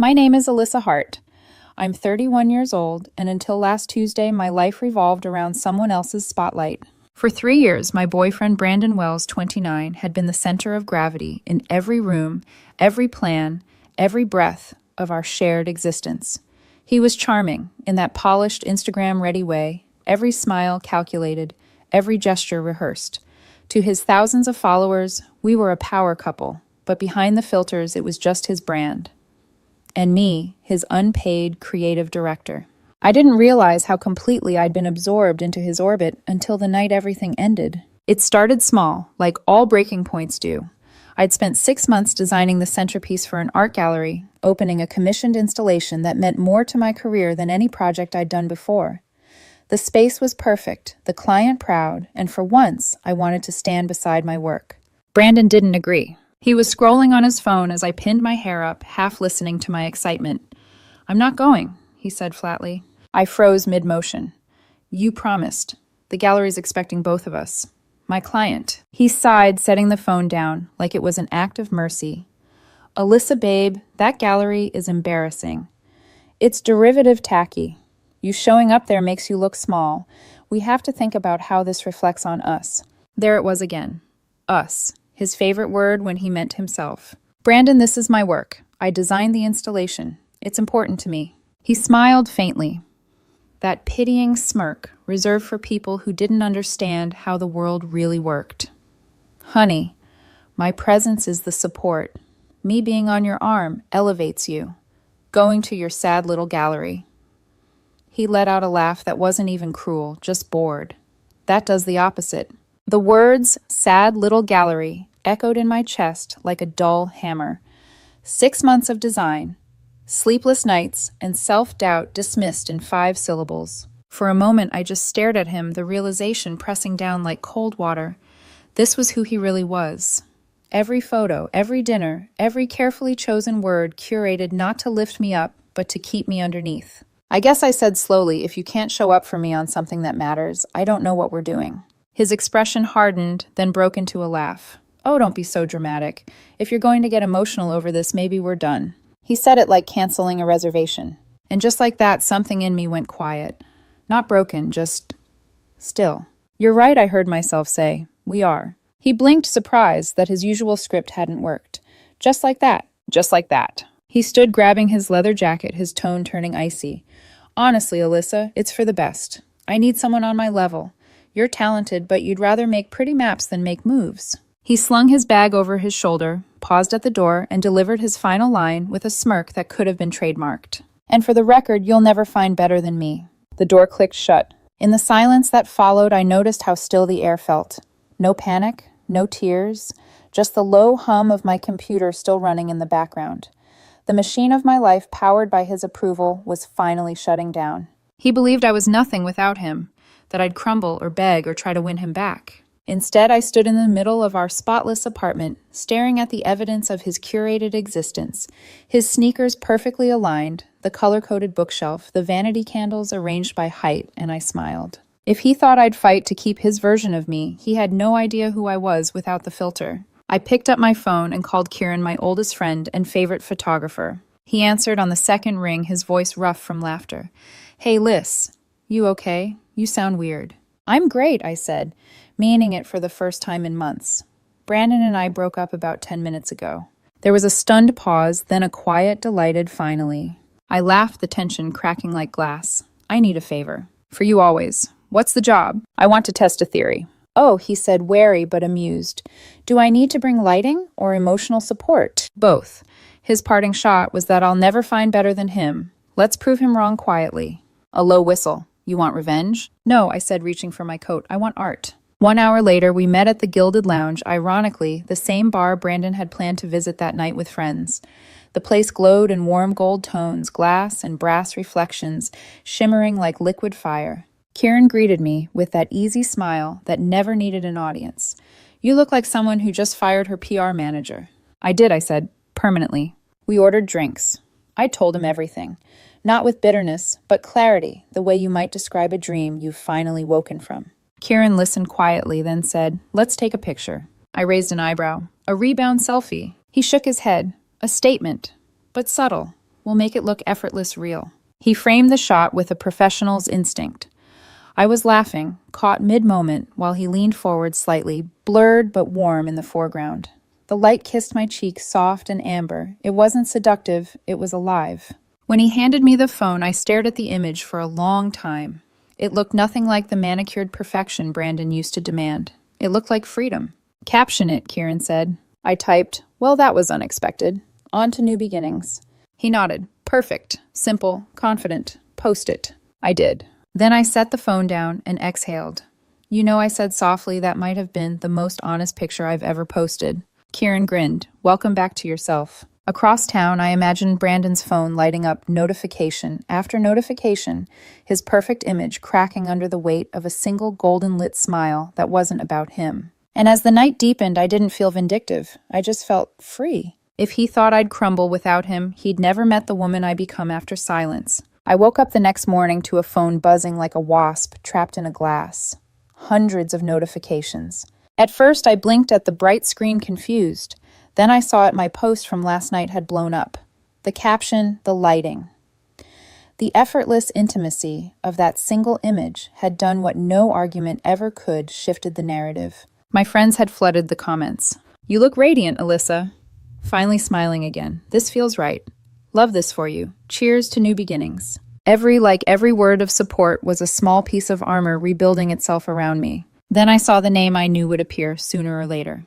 My name is Alyssa Hart. I'm 31 years old, and until last Tuesday, my life revolved around someone else's spotlight. For 3 years, my boyfriend Brandon Wells, 29, had been the center of gravity in every room, every plan, every breath of our shared existence. He was charming in that polished, Instagram-ready way, every smile calculated, every gesture rehearsed. To his thousands of followers, we were a power couple, but behind the filters, it was just his brand. And me, his unpaid creative director. I didn't realize how completely I'd been absorbed into his orbit until the night everything ended. It started small, like all breaking points do. I'd spent 6 months designing the centerpiece for an art gallery, opening a commissioned installation that meant more to my career than any project I'd done before. The space was perfect, the client proud, and for once, I wanted to stand beside my work. Brandon didn't agree. He was scrolling on his phone as I pinned my hair up, half listening to my excitement. "I'm not going," he said flatly. I froze mid-motion. "You promised. The gallery's expecting both of us." "My client." He sighed, setting the phone down, like it was an act of mercy. "Alyssa, babe, that gallery is embarrassing. It's derivative tacky. You showing up there makes you look small. We have to think about how this reflects on us." There it was again. Us. His favorite word when he meant himself. "Brandon, this is my work. I designed the installation. It's important to me." He smiled faintly. That pitying smirk reserved for people who didn't understand how the world really worked. "Honey, my presence is the support. Me being on your arm elevates you. Going to your sad little gallery." He let out a laugh that wasn't even cruel, just bored. That does the opposite. The words, "sad little gallery," echoed in my chest like a dull hammer. 6 months of design, sleepless nights, and self-doubt dismissed in 5 syllables. For a moment, I just stared at him, the realization pressing down like cold water. This was who he really was. Every photo, every dinner, every carefully chosen word curated not to lift me up, but to keep me underneath. "I guess," I said slowly, "if you can't show up for me on something that matters, I don't know what we're doing." His expression hardened, then broke into a laugh. "Oh, don't be so dramatic. If you're going to get emotional over this, maybe we're done." He said it like canceling a reservation. And just like that, something in me went quiet. Not broken, just still. "You're right," I heard myself say. "We are." He blinked, surprised that his usual script hadn't worked. Just like that. Just like that. He stood grabbing his leather jacket, his tone turning icy. "Honestly, Alyssa, it's for the best. I need someone on my level. You're talented, but you'd rather make pretty maps than make moves." He slung his bag over his shoulder, paused at the door, and delivered his final line with a smirk that could have been trademarked. "And for the record, you'll never find better than me." The door clicked shut. In the silence that followed, I noticed how still the air felt. No panic, no tears, just the low hum of my computer still running in the background. The machine of my life, powered by his approval, was finally shutting down. He believed I was nothing without him, that I'd crumble or beg or try to win him back. Instead, I stood in the middle of our spotless apartment, staring at the evidence of his curated existence, his sneakers perfectly aligned, the color-coded bookshelf, the vanity candles arranged by height, and I smiled. If he thought I'd fight to keep his version of me, he had no idea who I was without the filter. I picked up my phone and called Kieran, my oldest friend and favorite photographer. He answered on the second ring, his voice rough from laughter. "Hey, Liz, you okay? You sound weird." "I'm great," I said, meaning it for the first time in months. "Brandon and I broke up about 10 minutes ago." There was a stunned pause, then a quiet, delighted finally. I laughed, the tension cracking like glass. "I need a favor. For you always. What's the job?" "I want to test a theory." "Oh," he said, wary but amused. "Do I need to bring lighting or emotional support?" "Both." His parting shot was that I'll never find better than him. Let's prove him wrong quietly. A low whistle. "You want revenge?" "No," I said, reaching for my coat. "I want art." 1 hour later, we met at the Gilded Lounge, ironically, the same bar Brandon had planned to visit that night with friends. The place glowed in warm gold tones, glass and brass reflections, shimmering like liquid fire. Kieran greeted me with that easy smile that never needed an audience. "You look like someone who just fired her PR manager." "I did," I said, permanently. We ordered drinks. I told him everything. Not with bitterness, but clarity, the way you might describe a dream you've finally woken from. Kieran listened quietly, then said, "Let's take a picture." I raised an eyebrow. "A rebound selfie." He shook his head. "A statement, but subtle. We'll make it look effortless real. He framed the shot with a professional's instinct. I was laughing, caught mid-moment, while he leaned forward slightly, blurred but warm in the foreground. The light kissed my cheeks, soft and amber. It wasn't seductive, it was alive. When he handed me the phone, I stared at the image for a long time. It looked nothing like the manicured perfection Brandon used to demand. It looked like freedom. "Caption it," Kieran said. I typed, "Well, that was unexpected. On to new beginnings." He nodded. "Perfect. Simple. Confident. Post it." I did. Then I set the phone down and exhaled. "You know," I said softly, "that might have been the most honest picture I've ever posted." Kieran grinned. "Welcome back to yourself." Across town, I imagined Brandon's phone lighting up notification after notification, his perfect image cracking under the weight of a single golden-lit smile that wasn't about him. And as the night deepened, I didn't feel vindictive. I just felt free. If he thought I'd crumble without him, he'd never met the woman I become after silence. I woke up the next morning to a phone buzzing like a wasp trapped in a glass. Hundreds of notifications. At first, I blinked at the bright screen confused. Then I saw it my post from last night had blown up. The caption, the lighting. The effortless intimacy of that single image had done what no argument ever could, shifted the narrative. My friends had flooded the comments. "You look radiant, Alyssa." Finally smiling again. "This feels right. Love this for you. Cheers to new beginnings." Every word of support was a small piece of armor rebuilding itself around me. Then I saw the name I knew would appear sooner or later.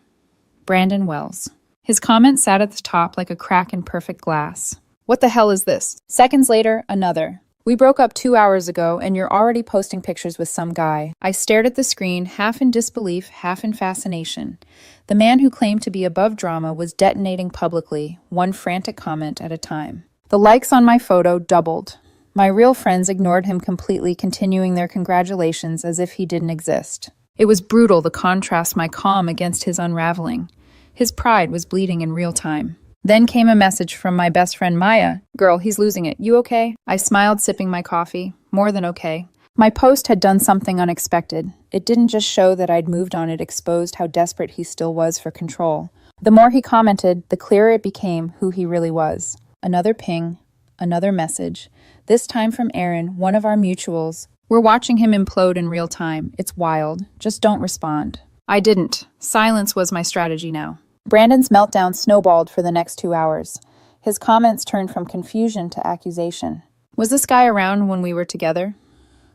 Brandon Wells. His comment sat at the top like a crack in perfect glass. "What the hell is this?" Seconds later, another. "We broke up 2 hours ago, and you're already posting pictures with some guy." I stared at the screen, half in disbelief, half in fascination. The man who claimed to be above drama was detonating publicly, one frantic comment at a time. The likes on my photo doubled. My real friends ignored him completely, continuing their congratulations as if he didn't exist. It was brutal, the contrast, my calm against his unraveling. His pride was bleeding in real time. Then came a message from my best friend Maya. "Girl, he's losing it. You okay?" I smiled, sipping my coffee. "More than okay." My post had done something unexpected. It didn't just show that I'd moved on, it exposed how desperate he still was for control. The more he commented, the clearer it became who he really was. Another ping, another message. This time from Aaron, one of our mutuals. "We're watching him implode in real time. It's wild. Just don't respond." I didn't. Silence was my strategy now. Brandon's meltdown snowballed for the next 2 hours. His comments turned from confusion to accusation. "Was this guy around when we were together?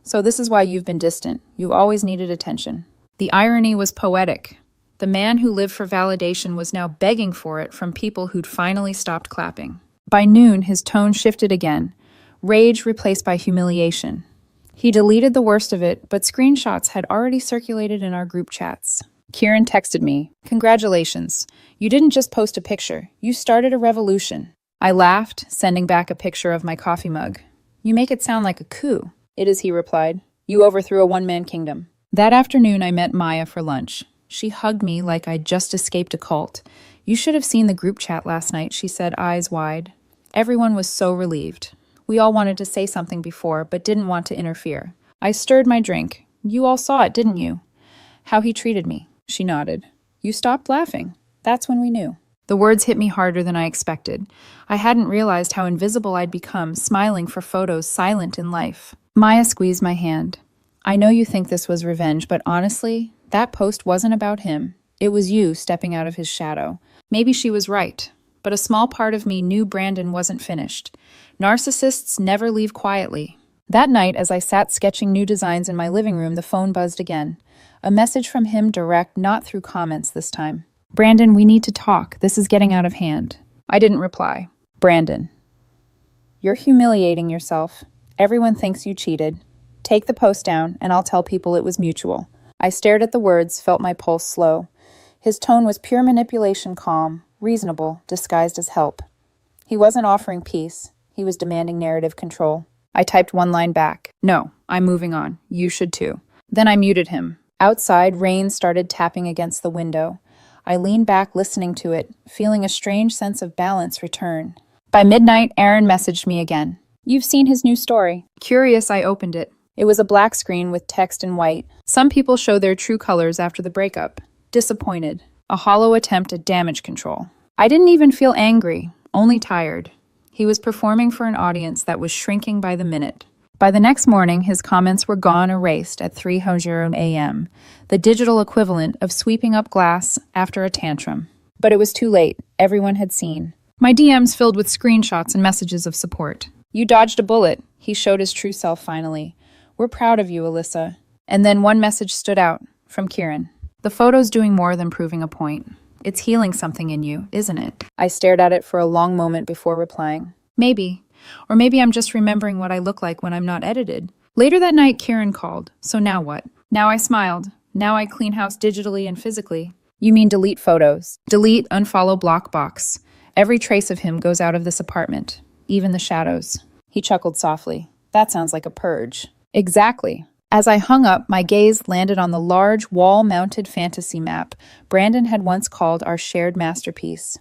So this is why you've been distant. You've always needed attention." The irony was poetic. The man who lived for validation was now begging for it from people who'd finally stopped clapping. By noon, his tone shifted again. Rage replaced by humiliation. He deleted the worst of it, but screenshots had already circulated in our group chats. Kieran texted me, "Congratulations. You didn't just post a picture. You started a revolution." I laughed, sending back a picture of my coffee mug. "You make it sound like a coup." "It is," he replied. "You overthrew a one-man kingdom." That afternoon, I met Maya for lunch. She hugged me like I'd just escaped a cult. "You should have seen the group chat last night," she said, eyes wide. Everyone was so relieved. We all wanted to say something before, but didn't want to interfere. I stirred my drink. "You all saw it, didn't you?" "How he treated me." She nodded. "You stopped laughing. That's when we knew." The words hit me harder than I expected. I hadn't realized how invisible I'd become, smiling for photos, silent in life. Maya squeezed my hand. "I know you think this was revenge, but honestly, that post wasn't about him. It was you stepping out of his shadow." Maybe she was right, but a small part of me knew Brandon wasn't finished. Narcissists never leave quietly. That night, as I sat sketching new designs in my living room, the phone buzzed again. A message from him direct, not through comments this time. "Brandon, we need to talk. This is getting out of hand." I didn't reply. "Brandon, you're humiliating yourself. Everyone thinks you cheated. Take the post down, and I'll tell people it was mutual." I stared at the words, felt my pulse slow. His tone was pure manipulation, calm, reasonable, disguised as help. He wasn't offering peace. He was demanding narrative control. I typed one line back. "No, I'm moving on. You should too." Then I muted him. Outside, rain started tapping against the window. I leaned back, listening to it, feeling a strange sense of balance return. By midnight, Aaron messaged me again. "You've seen his new story." Curious, I opened it. It was a black screen with text in white. "Some people show their true colors after the breakup." Disappointed. A hollow attempt at damage control. I didn't even feel angry, only tired. He was performing for an audience that was shrinking by the minute. By the next morning, his comments were gone erased at 3:00 a.m., the digital equivalent of sweeping up glass after a tantrum. But it was too late. Everyone had seen. My DMs filled with screenshots and messages of support. "You dodged a bullet." He showed his true self finally. "We're proud of you, Alyssa." And then one message stood out, from Kieran. "The photo's doing more than proving a point. It's healing something in you, isn't it?" I stared at it for a long moment before replying. "Maybe. Or maybe I'm just remembering what I look like when I'm not edited." Later that night, Kieran called. So now what? Now I smiled. Now I clean house digitally and physically. "You mean delete photos? Delete, unfollow, block, box. Every trace of him goes out of this apartment, even the shadows." He chuckled softly. "That sounds like a purge." "Exactly." As I hung up, my gaze landed on the large, wall-mounted fantasy map Brandon had once called our shared masterpiece.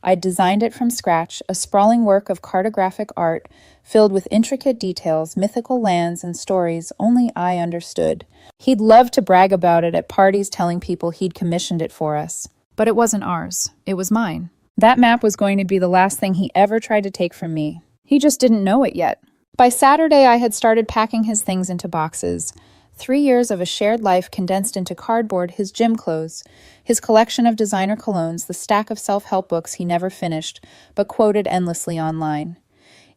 I'd designed it from scratch, a sprawling work of cartographic art filled with intricate details, mythical lands, and stories only I understood. He'd love to brag about it at parties, telling people he'd commissioned it for us. But it wasn't ours. It was mine. That map was going to be the last thing he ever tried to take from me. He just didn't know it yet. By Saturday, I had started packing his things into boxes. 3 years of a shared life condensed into cardboard, his gym clothes, his collection of designer colognes, the stack of self-help books he never finished, but quoted endlessly online.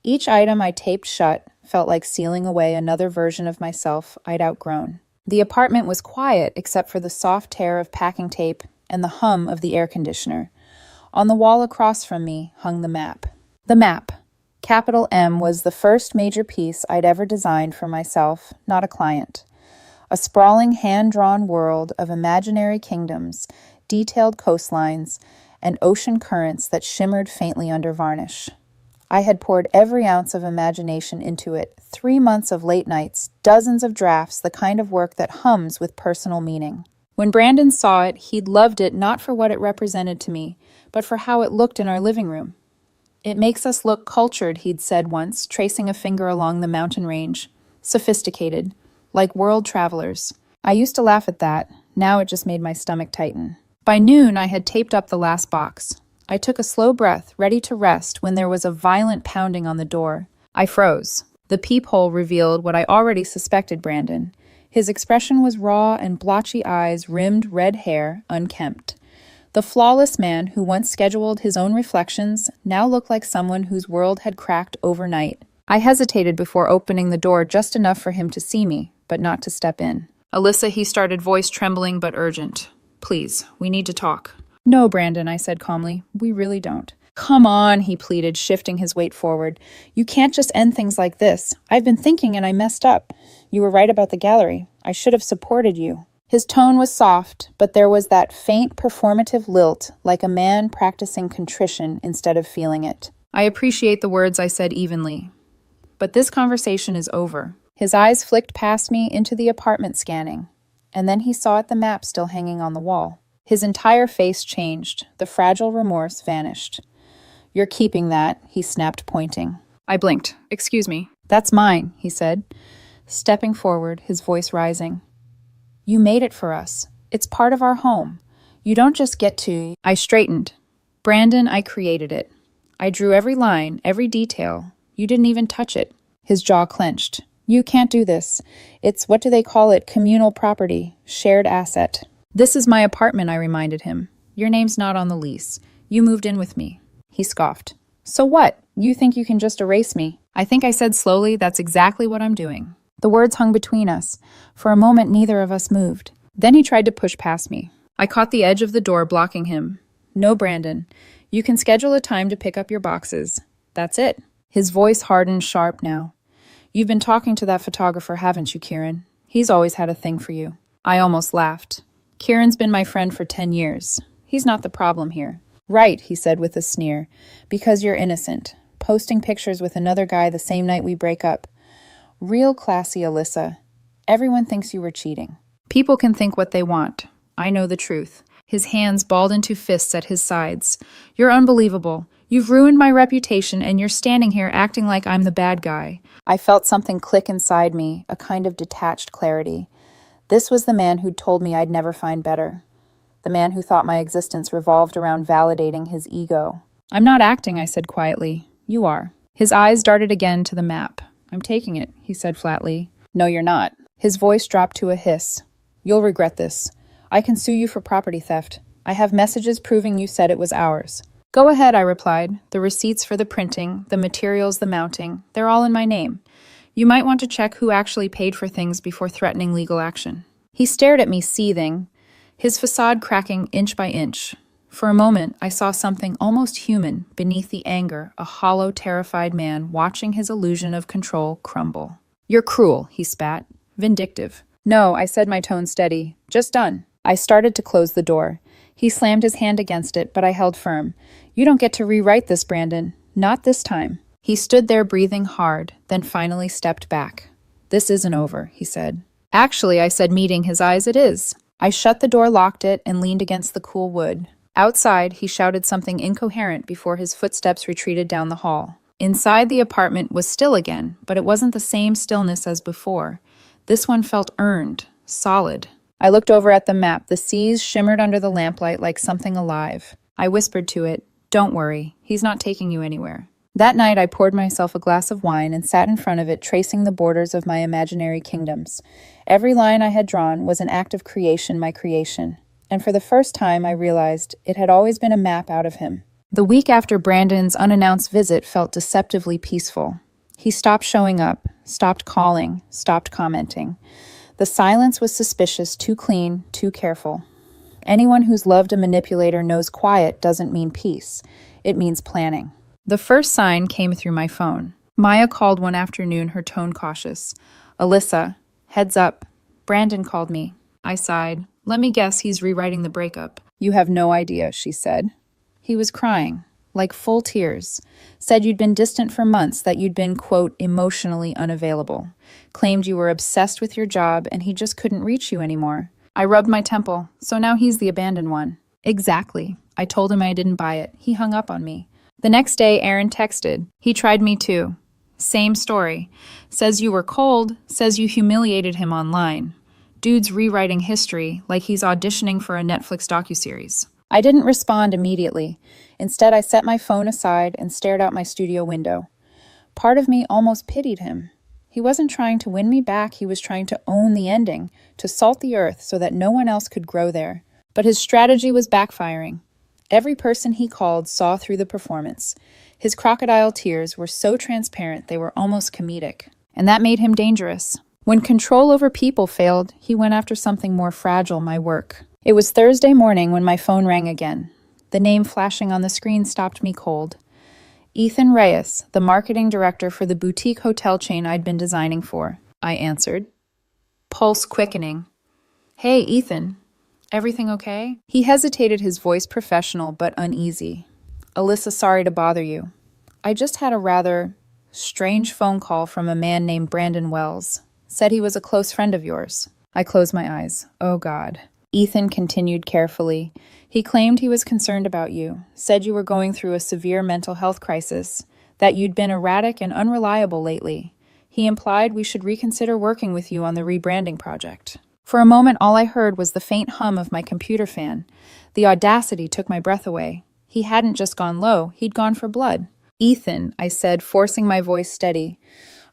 Each item I taped shut felt like sealing away another version of myself I'd outgrown. The apartment was quiet except for the soft tear of packing tape and the hum of the air conditioner. On the wall across from me hung the map. The map. Capital M was the first major piece I'd ever designed for myself, not a client. A sprawling hand-drawn world of imaginary kingdoms, detailed coastlines, and ocean currents that shimmered faintly under varnish. I had poured every ounce of imagination into it, 3 months of late nights, dozens of drafts, the kind of work that hums with personal meaning. When Brandon saw it, he'd loved it not for what it represented to me, but for how it looked in our living room. "It makes us look cultured," he'd said once, tracing a finger along the mountain range. "Sophisticated. Like world travelers." I used to laugh at that. Now it just made my stomach tighten. By noon, I had taped up the last box. I took a slow breath, ready to rest, when there was a violent pounding on the door. I froze. The peephole revealed what I already suspected Brandon. His expression was raw and blotchy eyes, rimmed red hair, unkempt. The flawless man who once scheduled his own reflections now looked like someone whose world had cracked overnight. I hesitated before opening the door just enough for him to see me, but not to step in. "Alyssa," he started, voice trembling but urgent. "Please, we need to talk." "No, Brandon," I said calmly. "We really don't." "Come on," he pleaded, shifting his weight forward. "You can't just end things like this. I've been thinking and I messed up. You were right about the gallery. I should have supported you." His tone was soft, but there was that faint performative lilt, like a man practicing contrition instead of feeling it. "I appreciate the words," I said evenly. "But this conversation is over." His eyes flicked past me into the apartment scanning, and then he saw at the map still hanging on the wall. His entire face changed. The fragile remorse vanished. "You're keeping that," he snapped, pointing. I blinked. "Excuse me." "That's mine," he said, stepping forward, his voice rising. "You made it for us. It's part of our home. You don't just get to..." I straightened. "Brandon, I created it. I drew every line, every detail. You didn't even touch it." His jaw clenched. "You can't do this. It's, what do they call it, communal property, shared asset." "This is my apartment," I reminded him. "Your name's not on the lease. You moved in with me." He scoffed. "So what? You think you can just erase me?" I think I said slowly, "That's exactly what I'm doing." The words hung between us. For a moment, neither of us moved. Then he tried to push past me. I caught the edge of the door, blocking him. "No, Brandon. You can schedule a time to pick up your boxes. That's it." His voice hardened sharp now. "You've been talking to that photographer, haven't you, Kieran? He's always had a thing for you." I almost laughed. "Kieran's been my friend for 10 years. He's not the problem here." "Right," he said with a sneer. "Because you're innocent. Posting pictures with another guy the same night we break up. Real classy, Alyssa. Everyone thinks you were cheating." "People can think what they want. I know the truth." His hands balled into fists at his sides. "You're unbelievable. You've ruined my reputation, and you're standing here acting like I'm the bad guy." I felt something click inside me, a kind of detached clarity. This was the man who'd told me I'd never find better. The man who thought my existence revolved around validating his ego. "I'm not acting," I said quietly. You are. His eyes darted again to the map. I'm taking it, he said flatly. No, you're not. His voice dropped to a hiss. You'll regret this. I can sue you for property theft. I have messages proving you said it was ours. Go ahead, I replied. The receipts for the printing, the materials, the mounting, they're all in my name. You might want to check who actually paid for things before threatening legal action. He stared at me, seething, his facade cracking inch by inch. For a moment, I saw something almost human beneath the anger, a hollow, terrified man watching his illusion of control crumble. You're cruel, he spat. Vindictive. No, I said, my tone steady. Just done. I started to close the door. He slammed his hand against it, but I held firm. You don't get to rewrite this, Brandon. Not this time. He stood there breathing hard, then finally stepped back. This isn't over, he said. Actually, I said, meeting his eyes, it is. I shut the door, locked it, and leaned against the cool wood. Outside, he shouted something incoherent before his footsteps retreated down the hall. Inside, the apartment was still again, but it wasn't the same stillness as before. This one felt earned, solid. I looked over at the map. The seas shimmered under the lamplight like something alive. I whispered to it, Don't worry, he's not taking you anywhere. That night, I poured myself a glass of wine and sat in front of it, tracing the borders of my imaginary kingdoms. Every line I had drawn was an act of creation, my creation. And for the first time, I realized it had always been a map out of him. The week after Brandon's unannounced visit felt deceptively peaceful. He stopped showing up, stopped calling, stopped commenting. The silence was suspicious, too clean, too careful. Anyone who's loved a manipulator knows quiet doesn't mean peace. It means planning. The first sign came through my phone. Maya called one afternoon, her tone cautious. Alyssa, heads up. Brandon called me. I sighed. Let me guess he's rewriting the breakup. You have no idea, she said. He was crying, like full tears. Said you'd been distant for months, that you'd been, quote, emotionally unavailable. Claimed you were obsessed with your job and he just couldn't reach you anymore. I rubbed my temple. So now he's the abandoned one. Exactly. I told him I didn't buy it. He hung up on me. The next day, Aaron texted. He tried me too. Same story. Says you were cold, says you humiliated him online. Dude's rewriting history like he's auditioning for a Netflix docuseries. I didn't respond immediately. Instead, I set my phone aside and stared out my studio window. Part of me almost pitied him. He wasn't trying to win me back, he was trying to own the ending, to salt the earth so that no one else could grow there. But his strategy was backfiring. Every person he called saw through the performance. His crocodile tears were so transparent they were almost comedic. And that made him dangerous. When control over people failed, he went after something more fragile, my work. It was Thursday morning when my phone rang again. The name flashing on the screen stopped me cold. Ethan Reyes, the marketing director for the boutique hotel chain I'd been designing for. I answered. Pulse quickening. Hey, Ethan. Everything okay? He hesitated, his voice professional but uneasy. Alyssa, sorry to bother you. I just had a rather strange phone call from a man named Brandon Wells. Said he was a close friend of yours. I closed my eyes. Oh, God. Ethan continued carefully. He claimed he was concerned about you, said you were going through a severe mental health crisis, that you'd been erratic and unreliable lately. He implied we should reconsider working with you on the rebranding project. For a moment, all I heard was the faint hum of my computer fan. The audacity took my breath away. He hadn't just gone low, he'd gone for blood. Ethan, I said, forcing my voice steady.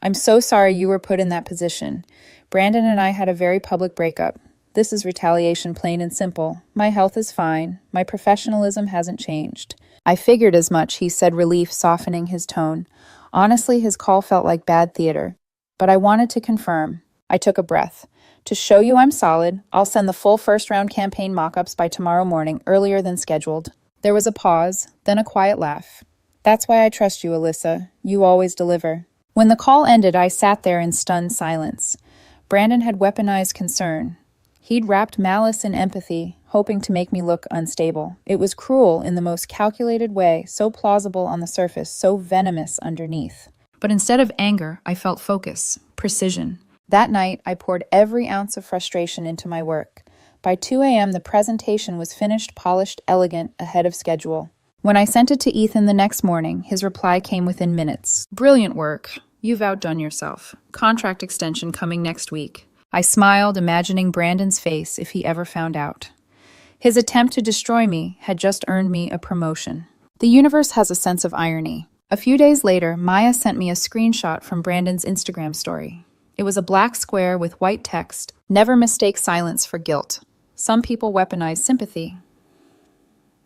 I'm so sorry you were put in that position. Brandon and I had a very public breakup. This is retaliation, plain and simple. My health is fine. My professionalism hasn't changed. I figured as much, he said, relief softening his tone. Honestly, his call felt like bad theater. But I wanted to confirm. I took a breath. To show you I'm solid, I'll send the full first-round campaign mock-ups by tomorrow morning, earlier than scheduled. There was a pause, then a quiet laugh. That's why I trust you, Alyssa. You always deliver. When the call ended, I sat there in stunned silence. Brandon had weaponized concern. He'd wrapped malice in empathy, hoping to make me look unstable. It was cruel in the most calculated way, so plausible on the surface, so venomous underneath. But instead of anger, I felt focus, precision. That night, I poured every ounce of frustration into my work. By 2 a.m., the presentation was finished, polished, elegant, ahead of schedule. When I sent it to Ethan the next morning, his reply came within minutes. Brilliant work. You've outdone yourself. Contract extension coming next week. I smiled, imagining Brandon's face if he ever found out. His attempt to destroy me had just earned me a promotion. The universe has a sense of irony. A few days later, Maya sent me a screenshot from Brandon's Instagram story. It was a black square with white text, "Never mistake silence for guilt. Some people weaponize sympathy.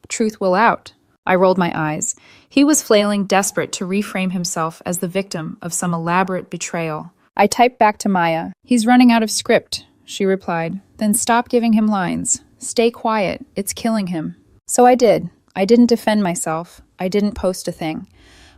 Truth will out." I rolled my eyes. He was flailing, desperate to reframe himself as the victim of some elaborate betrayal. I typed back to Maya. "He's running out of script," she replied. "Then stop giving him lines. Stay quiet. It's killing him." So I did. I didn't defend myself. I didn't post a thing.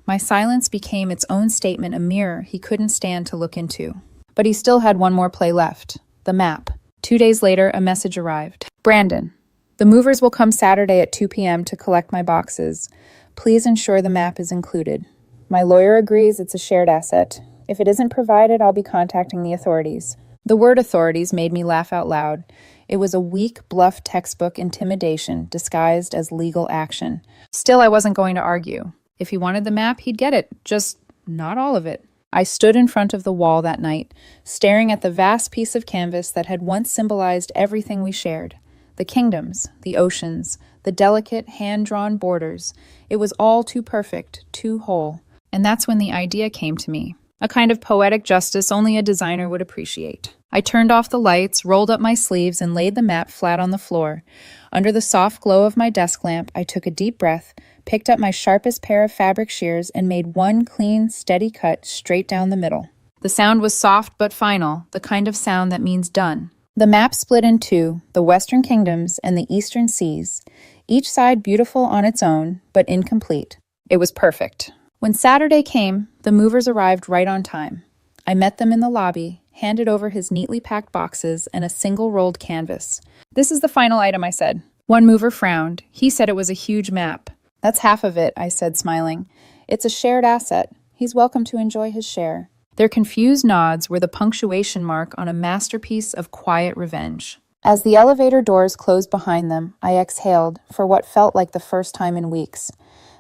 My silence became its own statement, a mirror he couldn't stand to look into. But he still had one more play left. The map. 2 days later, a message arrived. "Brandon, the movers will come Saturday at 2 p.m. to collect my boxes. Please ensure the map is included. My lawyer agrees it's a shared asset. If it isn't provided, I'll be contacting the authorities." The word authorities made me laugh out loud. It was a weak, bluff textbook intimidation disguised as legal action. Still, I wasn't going to argue. If he wanted the map, he'd get it, just not all of it. I stood in front of the wall that night, staring at the vast piece of canvas that had once symbolized everything we shared. The kingdoms, the oceans, the delicate, hand-drawn borders. It was all too perfect, too whole. And that's when the idea came to me. A kind of poetic justice only a designer would appreciate. I turned off the lights, rolled up my sleeves, and laid the map flat on the floor. Under the soft glow of my desk lamp, I took a deep breath, picked up my sharpest pair of fabric shears, and made one clean, steady cut straight down the middle. The sound was soft but final, the kind of sound that means done. The map split in two, the Western Kingdoms and the Eastern Seas, each side beautiful on its own, but incomplete. It was perfect. When Saturday came, the movers arrived right on time. I met them in the lobby, handed over his neatly packed boxes and a single rolled canvas. "This is the final item," I said. One mover frowned. He said it was a huge map. "That's half of it," I said, smiling. "It's a shared asset. He's welcome to enjoy his share." Their confused nods were the punctuation mark on a masterpiece of quiet revenge. As the elevator doors closed behind them, I exhaled for what felt like the first time in weeks.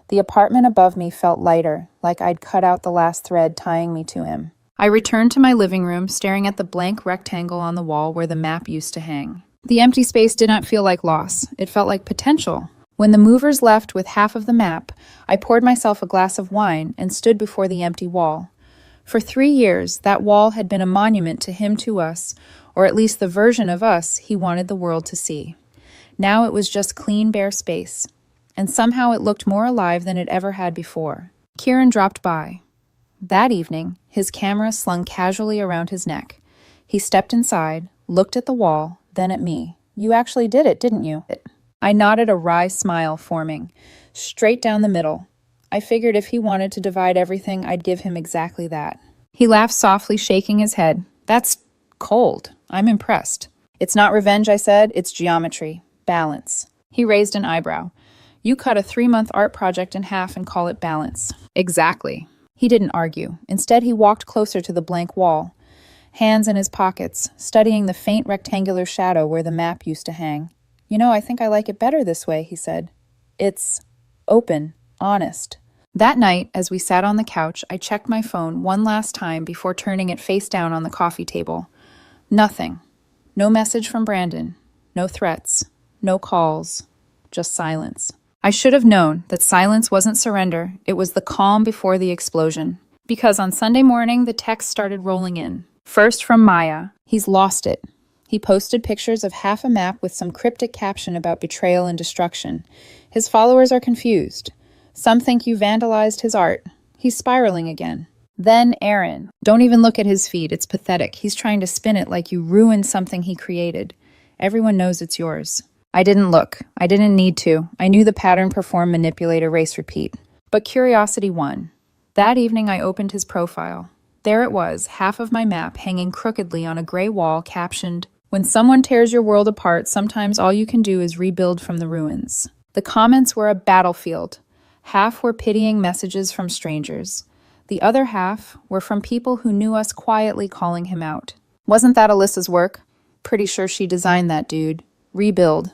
The apartment above me felt lighter, like I'd cut out the last thread tying me to him. I returned to my living room, staring at the blank rectangle on the wall where the map used to hang. The empty space did not feel like loss. It felt like potential. When the movers left with half of the map, I poured myself a glass of wine and stood before the empty wall. For 3 years, that wall had been a monument to him, to us, or at least the version of us he wanted the world to see. Now it was just clean, bare space. And somehow it looked more alive than it ever had before. Kieran dropped by. That evening, his camera slung casually around his neck. He stepped inside, looked at the wall, then at me. "You actually did it, didn't you?" I nodded, a wry smile forming, straight down the middle. I figured if he wanted to divide everything, I'd give him exactly that. He laughed softly, shaking his head. "That's cold. I'm impressed." "It's not revenge," I said. "It's geometry. Balance." He raised an eyebrow. "You cut a 3-month art project in half and call it balance." "Exactly." He didn't argue. Instead, he walked closer to the blank wall, hands in his pockets, studying the faint rectangular shadow where the map used to hang. "You know, I think I like it better this way," he said. "It's open, honest." That night, as we sat on the couch, I checked my phone one last time before turning it face down on the coffee table. Nothing. No message from Brandon. No threats. No calls. Just silence. I should have known that silence wasn't surrender, it was the calm before the explosion. Because on Sunday morning, the texts started rolling in. First from Maya. "He's lost it." He posted pictures of half a map with some cryptic caption about betrayal and destruction. His followers are confused. Some think you vandalized his art. He's spiraling again. Then Aaron. "Don't even look at his feed, it's pathetic. He's trying to spin it like you ruined something he created. Everyone knows it's yours." I didn't look. I didn't need to. I knew the pattern: perform, manipulate, erase, repeat. But curiosity won. That evening I opened his profile. There it was, half of my map hanging crookedly on a gray wall, captioned, "When someone tears your world apart, sometimes all you can do is rebuild from the ruins." The comments were a battlefield. Half were pitying messages from strangers. The other half were from people who knew us quietly calling him out. "Wasn't that Alyssa's work? Pretty sure she designed that, dude. Rebuild."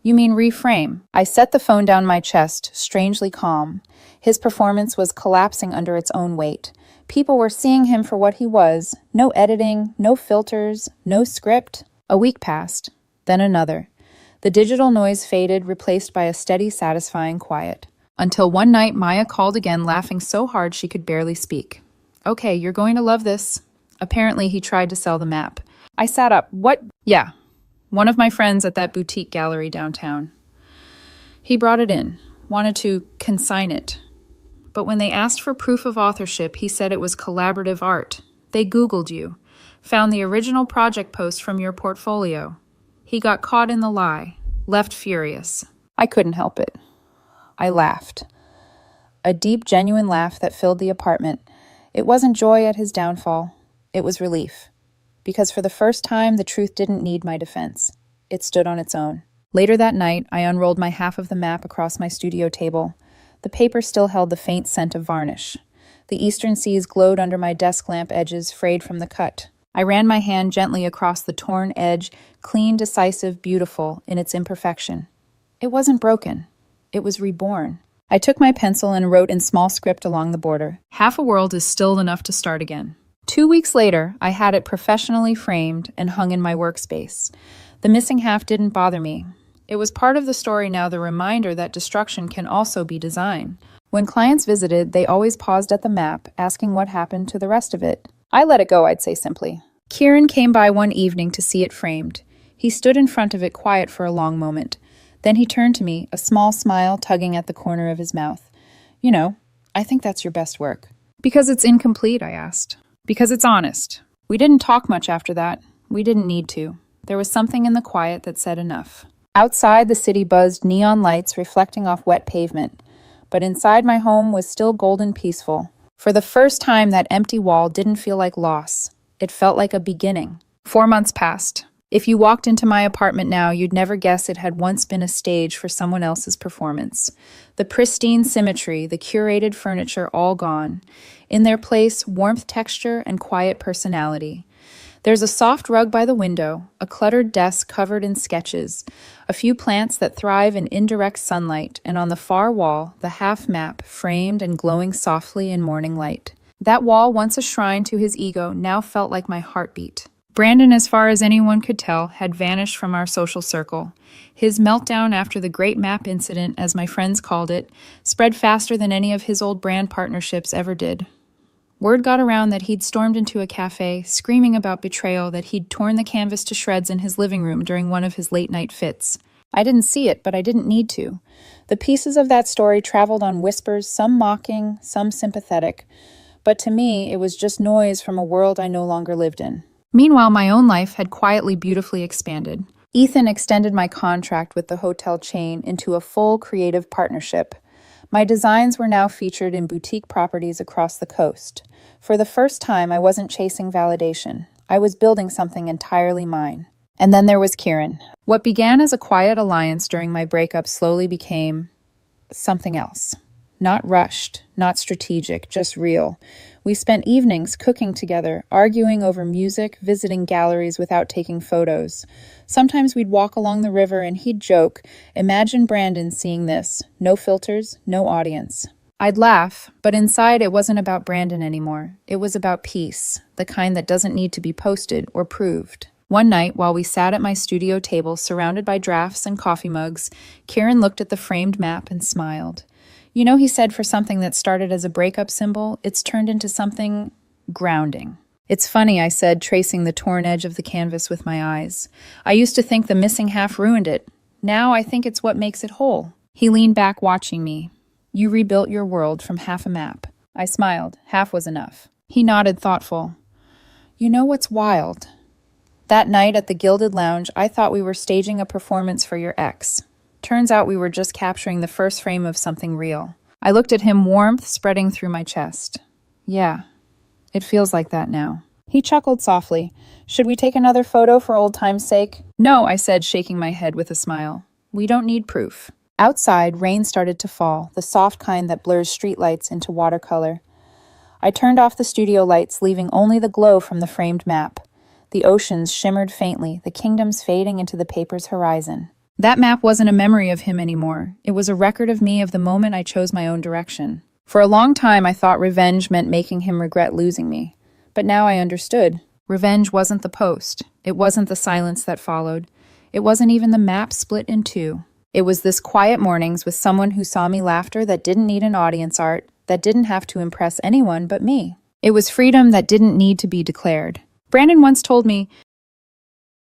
"You mean reframe?" I set the phone down my chest, strangely calm. His performance was collapsing under its own weight. People were seeing him for what he was. No editing, no filters, no script. A week passed, then another. The digital noise faded, replaced by a steady, satisfying quiet. Until one night, Maya called again, laughing so hard she could barely speak. "Okay, you're going to love this." Apparently, he tried to sell the map. I sat up. "What?" "Yeah, one of my friends at that boutique gallery downtown. He brought it in, wanted to consign it. But when they asked for proof of authorship, he said it was collaborative art. They Googled you, found the original project post from your portfolio. He got caught in the lie, left furious." I couldn't help it. I laughed. A deep, genuine laugh that filled the apartment. It wasn't joy at his downfall. It was relief. Because for the first time, the truth didn't need my defense. It stood on its own. Later that night, I unrolled my half of the map across my studio table. The paper still held the faint scent of varnish. The eastern seas glowed under my desk lamp edges, frayed from the cut. I ran my hand gently across the torn edge, clean, decisive, beautiful in its imperfection. It wasn't broken. It was reborn. I took my pencil and wrote in small script along the border. "Half a world is still enough to start again." 2 weeks later, I had it professionally framed and hung in my workspace. The missing half didn't bother me. It was part of the story now, the reminder that destruction can also be design. When clients visited, they always paused at the map, asking what happened to the rest of it. I let it go, I'd say simply. Kieran came by one evening to see it framed. He stood in front of it quiet for a long moment. Then he turned to me, a small smile tugging at the corner of his mouth. "You know, I think that's your best work." "Because it's incomplete?" I asked. "Because it's honest." We didn't talk much after that. We didn't need to. There was something in the quiet that said enough. Outside, the city buzzed neon lights reflecting off wet pavement. But inside my home was still golden peaceful. For the first time, that empty wall didn't feel like loss. It felt like a beginning. 4 months passed. If you walked into my apartment now, you'd never guess it had once been a stage for someone else's performance. The pristine symmetry, the curated furniture, all gone. In their place, warmth, texture, and quiet personality. There's a soft rug by the window, a cluttered desk covered in sketches, a few plants that thrive in indirect sunlight, and on the far wall, the half map framed and glowing softly in morning light. That wall, once a shrine to his ego, now felt like my heartbeat. Brandon, as far as anyone could tell, had vanished from our social circle. His meltdown after the Great Map Incident, as my friends called it, spread faster than any of his old brand partnerships ever did. Word got around that he'd stormed into a cafe, screaming about betrayal, that he'd torn the canvas to shreds in his living room during one of his late-night fits. I didn't see it, but I didn't need to. The pieces of that story traveled on whispers, some mocking, some sympathetic. But to me, it was just noise from a world I no longer lived in. Meanwhile, my own life had quietly, beautifully expanded. Ethan extended my contract with the hotel chain into a full creative partnership. My designs were now featured in boutique properties across the coast. For the first time, I wasn't chasing validation. I was building something entirely mine. And then there was Kieran. What began as a quiet alliance during my breakup slowly became something else. Not rushed, not strategic, just real. We spent evenings cooking together, arguing over music, visiting galleries without taking photos. Sometimes we'd walk along the river and he'd joke, "Imagine Brandon seeing this. No filters, no audience." I'd laugh, but inside it wasn't about Brandon anymore. It was about peace, the kind that doesn't need to be posted or proved. One night, while we sat at my studio table surrounded by drafts and coffee mugs, Kieran looked at the framed map and smiled. "You know," he said, "for something that started as a breakup symbol, it's turned into something grounding." "It's funny," I said, tracing the torn edge of the canvas with my eyes. "I used to think the missing half ruined it. Now I think it's what makes it whole." He leaned back, watching me. "You rebuilt your world from half a map." I smiled. Half was enough. He nodded, thoughtful. "You know what's wild? That night at the Gilded Lounge, I thought we were staging a performance for your ex. Turns out we were just capturing the first frame of something real." I looked at him, warmth spreading through my chest. "Yeah, it feels like that now." He chuckled softly. "Should we take another photo for old time's sake?" "No," I said, shaking my head with a smile. "We don't need proof." Outside, rain started to fall, the soft kind that blurs streetlights into watercolor. I turned off the studio lights, leaving only the glow from the framed map. The oceans shimmered faintly, the kingdoms fading into the paper's horizon. That map wasn't a memory of him anymore. It was a record of me, of the moment I chose my own direction. For a long time, I thought revenge meant making him regret losing me. But now I understood. Revenge wasn't the post. It wasn't the silence that followed. It wasn't even the map split in two. It was this quiet mornings with someone who saw me laughter that didn't need an audience art, that didn't have to impress anyone but me. It was freedom that didn't need to be declared. Brandon once told me,